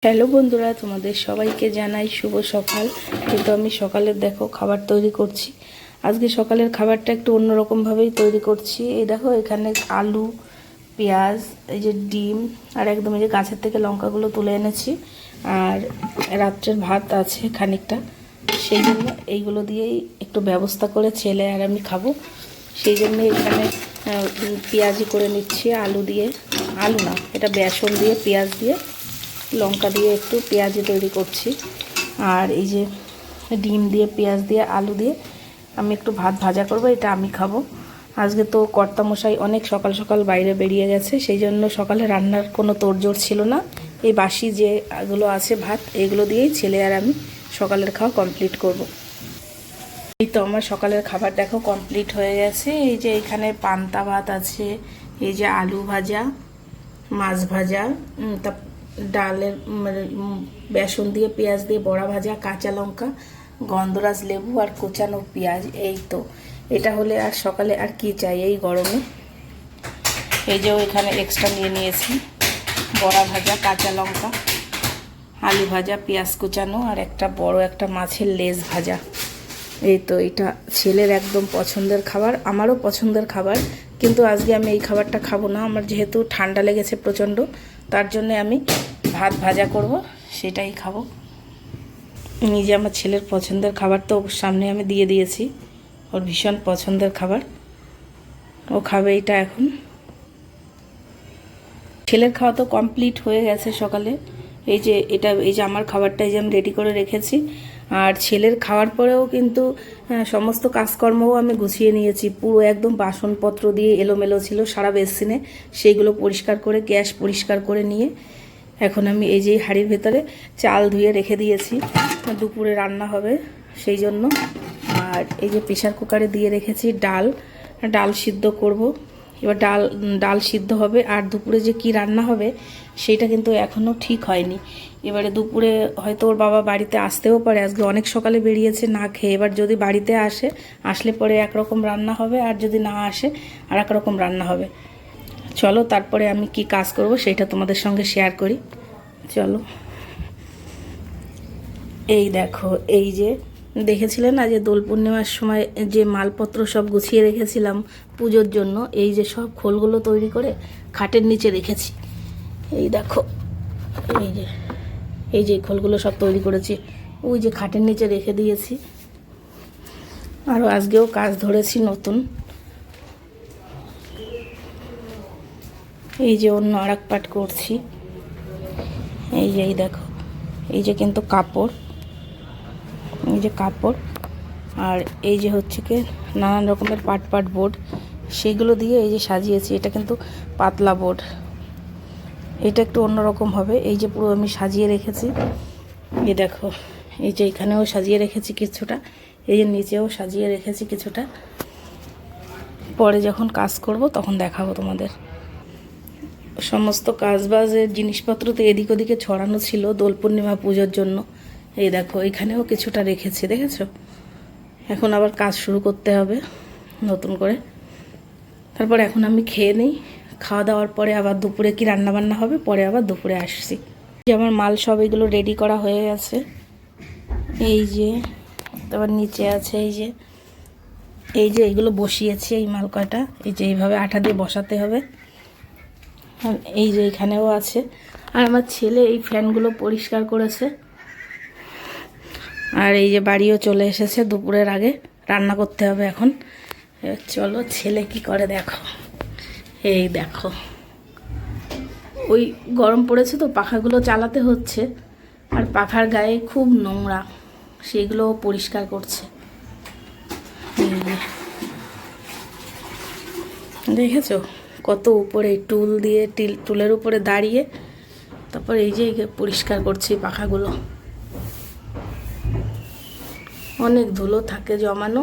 Hello বন্ধুরা, তোমাদের সবাইকে জানাই শুভ সকাল। কিন্তু আমি সকালের দেখো খাবার তৈরি করছি। আজকে সকালের খাবারটা একটু অন্যরকমভাবেই তৈরি করছি। এই দেখো এখানে আলু, পেঁয়াজ, এই যে ডিম আর একদম এই যে গাছের থেকে লঙ্কাগুলো তুলে এনেছি। আর রাত্রের ভাত আছে খানিকটা, সেই জন্য এইগুলো দিয়েই একটু ব্যবস্থা করে ছেলে আর আমি খাবো। সেই জন্য এখানে পেঁয়াজি করে নিচ্ছি আলু দিয়ে, আলু না এটা বেসন দিয়ে পেঁয়াজ দিয়ে লঙ্কা দিয়ে একটু পেঁয়াজি তৈরি করছি। আর এই যে ডিম দিয়ে পেঁয়াজ দিয়ে আলু দিয়ে আমি একটু ভাত ভাজা করব, এটা আমি খাবো। আজকে তো কর্তামশাই অনেক সকাল সকাল বাইরে বেরিয়ে গেছে, সেই জন্য সকালে রান্নার কোনো তোড়জোড় ছিল না। এই বাসি যেগুলো আছে ভাত, এগুলো দিয়েই ছেলে আর আমি সকালের খাওয়া কমপ্লিট করব। এই তো আমার সকালের খাবার দেখো কমপ্লিট হয়ে গেছে। এই যে এখানে পান্তা ভাত আছে, এই যে আলু ভাজা, মাছ ভাজা, তা ডালের বেসন দিয়ে পেঁয়াজ দিয়ে বড়া ভাজা, কাঁচা লঙ্কা, গন্ধরাজ লেবু আর কোচানো পেঁয়াজ। এই তো এটা হলে আর সকালে আর কি চাই এই গরমে। এই যে এখানে এক্সট্রা নিয়ে নিয়েছি বড়া ভাজা, কাঁচা লঙ্কা, আলু ভাজা, পেঁয়াজ কুচানো আর একটা বড় একটা মাছের লেজ ভাজা। এই তো এটা ছেলের একদম পছন্দের খাবার, আমারও পছন্দের খাবার, কিন্তু আজকে আমি এই খাবারটা খাবো না। আমার যেহেতু ঠান্ডা লেগেছে প্রচণ্ড, তার জন্যে আমি ভাত ভাজা করব, সেটাই খাবো। নিজে আমার ছেলের পছন্দের খাবার তো ওর সামনে আমি দিয়ে দিয়েছি, ওর ভীষণ পছন্দের খাবার, ও খাবে এটা এখন। ছেলের খাওয়া তো কমপ্লিট হয়ে গেছে সকালে। এই যে এই যে আমার খাবারটা এই যে আমি রেডি করে রেখেছি। আর ছেলের খাওয়ার পরেও কিন্তু সমস্ত কাজকর্মও আমি গুছিয়ে নিয়েছি। পুরো একদম বাসনপত্র দিয়ে এলোমেলো ছিল সারা বেসিনে, সেইগুলো পরিষ্কার করে গ্যাস পরিষ্কার করে নিয়ে এখন আমি এই যে হাঁড়ির ভেতরে চাল ধুয়ে রেখে দিয়েছি, দুপুরে রান্না হবে সেই জন্য। আর এই যে প্রেশার কুকারে দিয়ে রেখেছি ডাল সিদ্ধ করব। এবার ডাল সিদ্ধ হবে, আর দুপুরে যে কি রান্না হবে সেটা কিন্তু এখনও ঠিক হয়নি। এবারে দুপুরে হয়তো ওর বাবা বাড়িতে আসতেও পারে, আজকে অনেক সকালে বেরিয়েছে না খেয়ে। এবার যদি বাড়িতে আসলে পরে একরকম রান্না হবে, আর যদি না আসে আর একরকম রান্না হবে। চলো তারপরে আমি কি কাজ করব সেটা তোমাদের সঙ্গে শেয়ার করি, চলো। এই দেখো, এই যে দেখেছিলেন না যে দোল পূর্ণিমার সময় যে মালপত্র সব গুছিয়ে রেখেছিলাম পুজোর জন্য, এই যে সব খোলগুলো তৈরি করে খাটের নিচে রেখেছি। এই দেখো, এই যে খোলগুলো সব তৈরি করেছি, ওই যে খাটের নিচে রেখে দিয়েছি। আরও আজকেও কাজ ধরেছি নতুন। এই যে অন্য আর এক পাট করছি। এই দেখো, এই যে কিন্তু কাপড়, এই যে কাপড়, আর এই যে হচ্ছে কি নানান রকমের পাট বোর্ড, সেগুলো দিয়ে এই যে সাজিয়েছি। এটা কিন্তু পাতলা বোর্ড, এটা একটু অন্যরকম হবে। এই যে পুরো আমি সাজিয়ে রেখেছি। এই দেখো, এই যে এখানেও সাজিয়ে রেখেছি কিছুটা, এই যে নিচেও সাজিয়ে রেখেছি কিছুটা। পরে যখন কাজ করব তখন দেখাবো তোমাদের। সমস্ত কাজবাজের জিনিসপত্র তো এদিক ওদিকে ছড়ানো ছিল দোল পূর্ণিমা পুজোর জন্য। এই দেখো এখানেও কিছুটা রেখেছি, দেখেছো। এখন আবার কাজ শুরু করতে হবে নতুন করে। তারপর এখন আমি খেয়ে নিই, খাওয়া দাওয়ার পরে আবার দুপুরে কি রান্না বান্না হবে পরে আবার দুপুরে আসছি। যে আমার মাল সব এগুলো রেডি করা হয়ে গেছে। এই যে তারপর নিচে আছে, এই যে এইগুলো বসিয়েছি, এই মাল কয়টা এই যে এইভাবে আঠা দিয়ে বসাতে হবে। এই যে এখানেও আছে। আর আমার ছেলে এই ফ্যানগুলো পরিষ্কার করেছে। আর এই যে বাড়িও চলে এসেছে, দুপুরের আগে রান্না করতে হবে এখন। চলো ছেলে কি করে দেখো। এই দেখো, ওই গরম পড়েছে তো পাখাগুলো চালাতে হচ্ছে, আর পাখার গায়ে খুব নোংরা, সেগুলো পরিষ্কার করছে। দেখেছো কত উপরে টুল দিয়ে টুলের উপরে দাঁড়িয়ে তারপর এই যে পরিষ্কার করছি পাখাগুলো। অনেক ধুলো থাকে জমানো,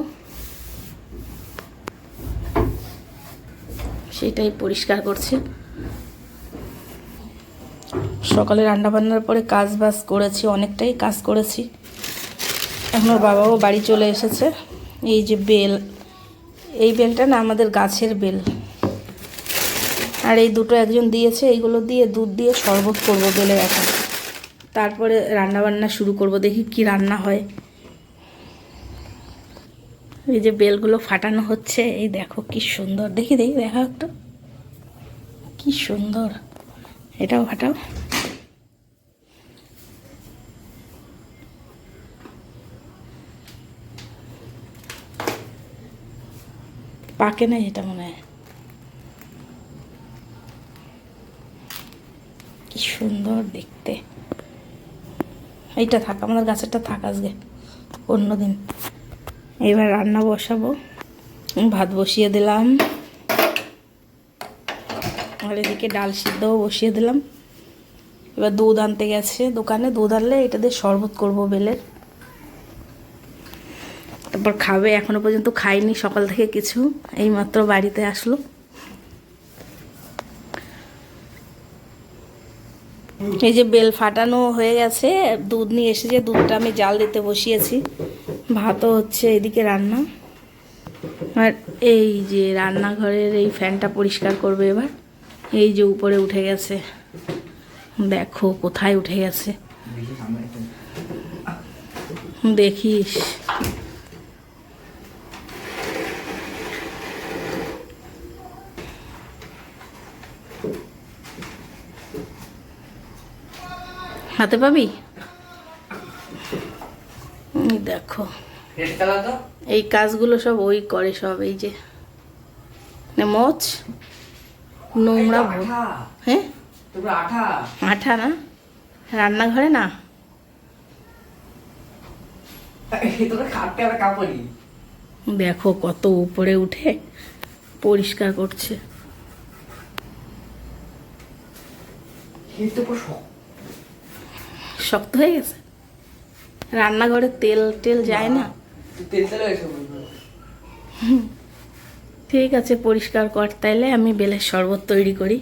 সেটাই পরিষ্কার করছি। সকালে রান্নাবান্নার পরে কাজ বাজ করেছি, অনেকটাই কাজ করেছি। এখন ওর বাবাও বাড়ি চলে এসেছে। এই যে বেল, এই বেলটা না আমাদের গাছের বেল, আর এই দুটো একজন দিয়েছে, এইগুলো দিয়ে দুধ দিয়ে শরবত করবো বেলের এখন। তারপরে রান্না বান্না শুরু করব, দেখি কি রান্না হয়। এই যে বেলগুলো ফাটানো হচ্ছে, এই দেখো কি সুন্দর, দেখি দেখা একটু, কি সুন্দর। এটাও ফাটাও। পাকে না এটা মনে হয়। কি সুন্দর দেখতে। এইটা থাক, আমাদের গাছেরটা থাক আজকে, অন্যদিন। এবার রান্না বসাবো। ভাত বসিয়ে দিলাম, আর এদিকে ডাল সিদ্ধও বসিয়ে দিলাম। এবার দুধ আনতে গেছে দোকানে, দুধ আনলে এটা দিয়ে শরবত করবো বেলের, তারপর খাবে। এখনো পর্যন্ত খাইনি সকাল থেকে কিছু, এইমাত্র বাড়িতে আসলো। এই যে বেল ফাটানো হয়ে গেছে, দুধ নিয়ে এসেছে, দুধটা আমি জাল দিতে বসিয়েছি। ভাতও হচ্ছে, এদিকে রান্না। আর এই যে রান্নাঘরের এই ফ্যানটা পরিষ্কার করবে এবার। এই যে উপরে উঠে গেছে, দেখো কোথায় উঠে গেছে, দেখিস। হাতে পাবি, দেখো এই কাজগুলো সব ওই করে সব। এই যে মোচ নোংরা, হ্যাঁ আঠা না, রান্নাঘরে না, দেখো কত উপরে উঠে পরিষ্কার করছে। শক্ত হয়ে গেছে, রান্নাঘরে তেল টেল যায় না। ঠিক আছে, পরিষ্কার কর তাইলে, আমি বেলের শরবত তৈরি করি।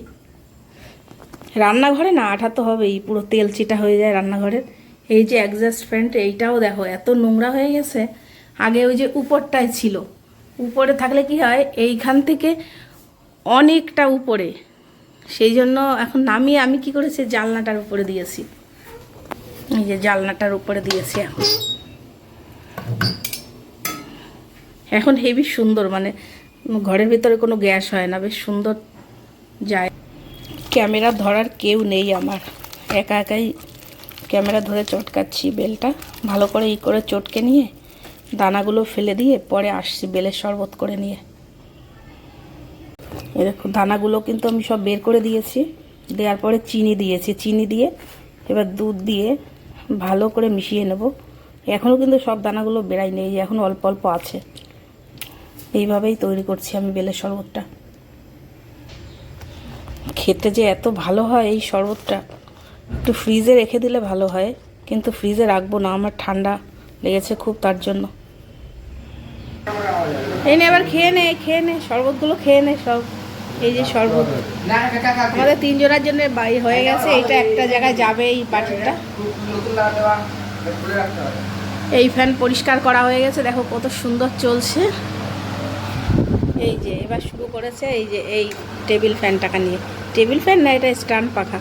রান্নাঘরে না আঠা তো হবেই, পুরো তেল চিটা হয়ে যায় রান্নাঘরের। এই যে অ্যাডজাস্ট ফ্যান, এইটাও দেখো এত নোংরা হয়ে গেছে। আগে ওই যে উপরটায় ছিল, উপরে থাকলে কি হয়, এইখান থেকে অনেকটা উপরে, সেই জন্য এখন নামিয়ে আমি কি করেছি, জানলাটার উপরে দিয়েছি। এই যে জানলাটার উপরে দিয়েছি এখন। এখন হেভি সুন্দর, মানে ঘরের ভিতরে কোনো গ্যাস হয় না, বেশ সুন্দর যায়। ক্যামেরা ধরার কেউ নেই আমার, একা একাই ক্যামেরা ধরে চটকাচ্ছি বেলটা। ভালো করে ই করে চটকে নিয়ে দানাগুলো ফেলে দিয়ে পরে আসছি বেলের শরবত করে নিয়ে। এই দেখো দানাগুলো কিন্তু আমি সব বের করে দিয়েছি, দেওয়ার পরে চিনি দিয়েছি, চিনি দিয়ে এবার দুধ দিয়ে ভালো করে মিশিয়ে নেব। এখনও কিন্তু সব দানাগুলো বেরাই নেই, এখন অল্প অল্প আছে। এইভাবেই তৈরি করছি আমি বেলের শরবতটা। খেতে যে এত ভালো হয় এই শরবতটা, একটু ফ্রিজে রেখে দিলে ভালো হয়, কিন্তু ফ্রিজে রাখবো না, আমার ঠান্ডা লেগেছে খুব, তার জন্য। এই নে এবার খেয়ে নে শরবতগুলো খেয়ে নে সব। এই যে শরবত আমাদের তিনজনের জন্য বাই হয়ে গেছে, এইটা একটা জায়গায় যাবে এই পাটিটা। এই ফ্যান পরিষ্কার করা হয়ে গেছে, দেখো কত সুন্দর চলছে। এই যে এবার শুরু করেছে, এই যে এই টেবিল ফ্যানটাকে নিয়ে, টেবিল ফ্যান না এটা স্ট্যান্ড পাখা,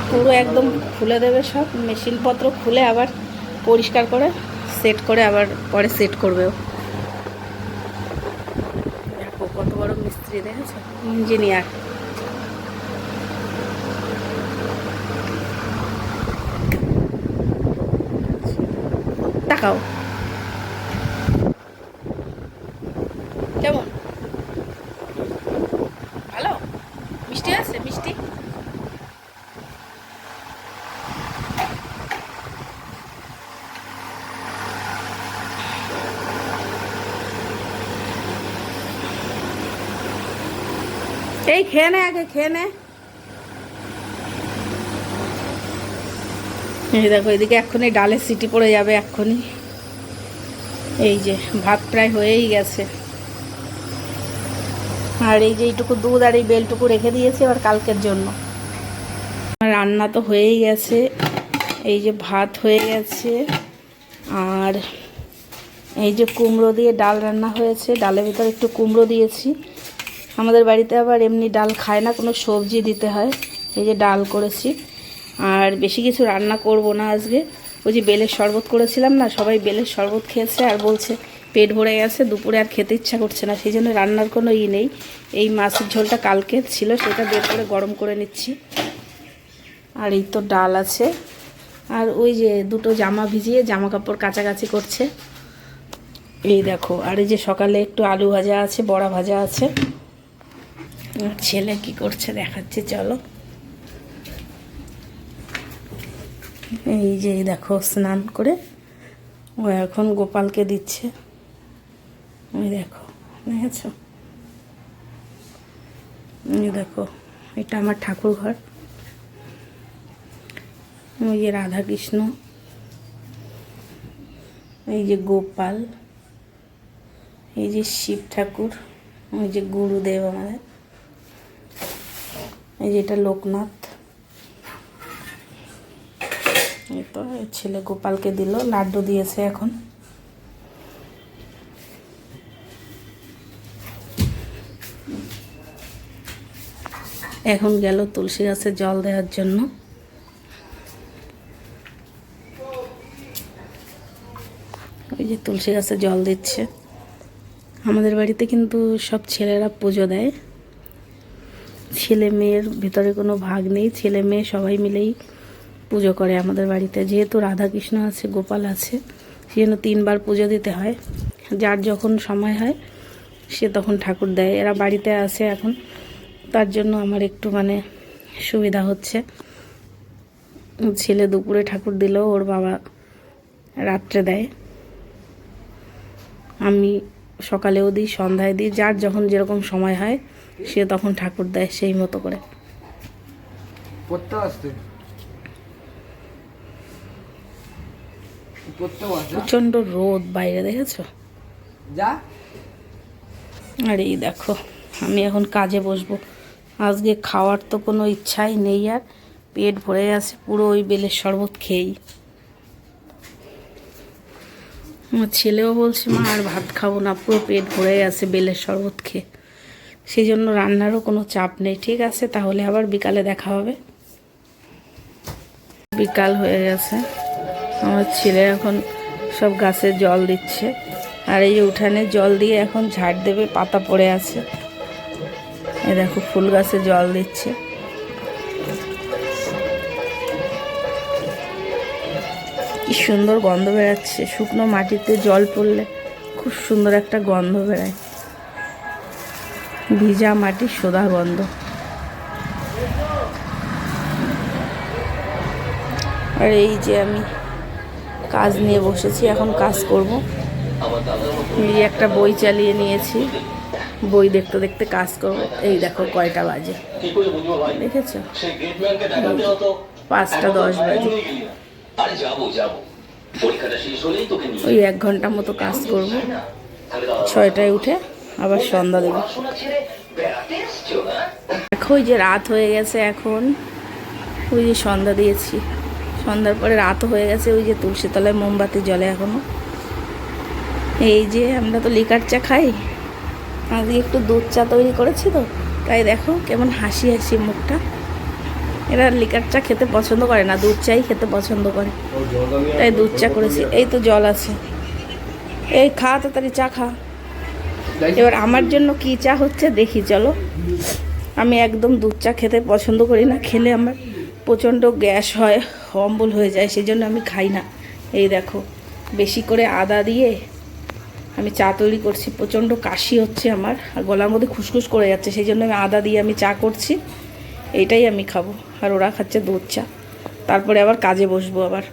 পুরো একদম খুলে দেবে সব মেশিনপত্র, খুলে আবার পরিষ্কার করে সেট করে আবার পরে সেট করবেও। দেখো কত বড় মিস্ত্রি, দেখেছো, ইঞ্জিনিয়ার। তাকাও কেমন, ভালো মিষ্টি আছে, মিষ্টি। এই খেয়ে নে, আগে খেয়ে নে। এই দেখো এদিকে এক্ষুনি ডালের সিটি পড়ে যাবে এক্ষুনি। এই যে ভাত প্রায় হয়েই গেছে, আর এই যে এইটুকু দুধ আর এই বেলটুকু রেখে দিয়েছি আবার কালকের জন্য। রান্না তো হয়েই গেছে, এই যে ভাত হয়ে গেছে, আর এই যে কুমড়ো দিয়ে ডাল রান্না হয়েছে, ডালের ভিতরে একটু কুমড়ো দিয়েছি। আমাদের বাড়িতে আবার এমনি ডাল খায় না, কোনো সবজি দিতে হয়। এই যে ডাল করেছি, আর বেশি কিছু রান্না করব না আজকে। ওই যে বেলের শরবত করেছিলাম না, সবাই বেলের শরবত খেয়েছে আর বলছে পেট ভরে গেছে, দুপুরে আর খেতে ইচ্ছা করছে না, সেই জন্য রান্নার কোনো নেই। এই মাছের ঝোলটা কালকে ছিল, সেটা বের করে গরম করে নিচ্ছি। আর এই তো ডাল আছে, আর ওই যে দুটো জামা ভিজিয়ে জামা কাপড় কাচাকাচি করছে, এই দেখো। আর এই যে সকালে একটু আলু ভাজা আছে, বড়া ভাজা আছে। ছেলে কি করছে দেখাচ্ছি, চলো। এই যে দেখো স্নান করে ও এখন গোপালকে দিচ্ছে, ওই দেখো, দেখেছ? এই দেখো, এটা আমার ঠাকুর ঘর। ওই যে রাধা কৃষ্ণ, এই যে গোপাল, এই যে শিব ঠাকুর, ওই যে গুরুদেব আমাদের, এই যে এটা লোকনাথ। এই তো ছেলে গোপালকে দিল, লাড্ডু দিয়েছে এখন। এখন গেল তুলসী গাছে জল দেওয়ার জন্য। ওই যে তুলসী গাছে জল দিচ্ছে। আমাদের বাড়িতে কিন্তু সব ছেলেরা পুজো দেয়, ছেলে মেয়ের ভিতরে কোনো ভাগ নেই, ছেলে মেয়ে সবাই মিলেই পুজো করে আমাদের বাড়িতে। যেহেতু রাধা কৃষ্ণ আছে, গোপাল আছে, সেই জন্য 3 বার পুজো দিতে হয়। যার যখন সময় হয় সে তখন ঠাকুর দেয়। এরা বাড়িতে আছে এখন, তার জন্য আমার একটু মানে সুবিধা হচ্ছে। ছেলে দুপুরে ঠাকুর দিলেও ওর বাবা রাত্রে দেয়, আমি সকালেও দিই, সন্ধ্যায় দিই, যার যখন যেরকম সময় হয় সে তখন ঠাকুর দেয় সেই মতো করে। প্রচণ্ড রোদ বাইরে, দেখেছো? আর এই দেখো, আমি এখন কাজে বসবো। আজকে খাওয়ার তো কোনো ইচ্ছাই নেই, আর পেট ভরে গেছে পুরো ওই বেলের শরবত খেয়েই। আমার ছেলেও বলছে মা আর ভাত খাবো না, পুরো পেট ভরে গেছে বেলের শরবত খেয়ে। সেই জন্য রান্নারও কোনো চাপ নেই। ঠিক আছে, তাহলে আবার বিকালে দেখা হবে। বিকাল হয়ে গেছে, আমার ছেলে এখন সব গাছে জল দিচ্ছে। আর এই উঠানে জল দিয়ে এখন ঝাড় দেবে, পাতা পড়ে আছে। এই দেখো ফুল গাছে জল দিচ্ছে। কি সুন্দর গন্ধ বেরাচ্ছে, শুকনো মাটিতে জল পড়লে খুব সুন্দর একটা গন্ধ বেরায়, ভিজা মাটির সোদা গন্ধ। আর এই যে আমি কাজ নিয়ে বসেছি, এখন কাজ করব। এই একটা বই চালিয়ে নিয়েছি, বই দেখতে দেখতে কাজ করব। এই দেখো কয়টা বাজে, দেখেছো? 5:10 বাজে। ওই 1 ঘন্টা মতো কাজ করব, 6টায় উঠে আবার সন্ধ্যা দেব। দেখো ওই যে রাত হয়ে গেছে এখন, ওই যে সন্ধ্যা দিয়েছি, সন্ধ্যার পরে রাত হয়ে গেছে। ওই যে তুলসী তলায় মোমবাতি জ্বলে এখনো। এই যে আমরা তো লিকার চা খাই, আজকে একটু দুধ চা তৈরি করেছি তো, তাই দেখো কেমন হাসি হাসি মুখটা। এরা লিকার চা খেতে পছন্দ করে না, দুধ চাই খেতে পছন্দ করে, তাই দুধ চা করেছি। এই তো জল আছে, এই খা তাড়াতাড়ি চা খা। এবার আমার জন্য কি চা হচ্ছে দেখি, চলো। আমি একদম দুধ চা খেতে পছন্দ করি না, খেলে আমার প্রচণ্ড গ্যাস হয়, অম্বল হয়ে যায়, সেই জন্য আমি খাই না। এই দেখো বেশি করে আদা দিয়ে আমি চা তৈরি করছি। প্রচণ্ড কাশি হচ্ছে আমার, আর গলার মধ্যে খুসখুস করে যাচ্ছে, সেই জন্য আমি আদা দিয়ে আমি চা করছি। এইটাই আমি খাবো, আর ওরা খাচ্ছে দুধ চা। তারপরে আবার কাজে বসবো আবার।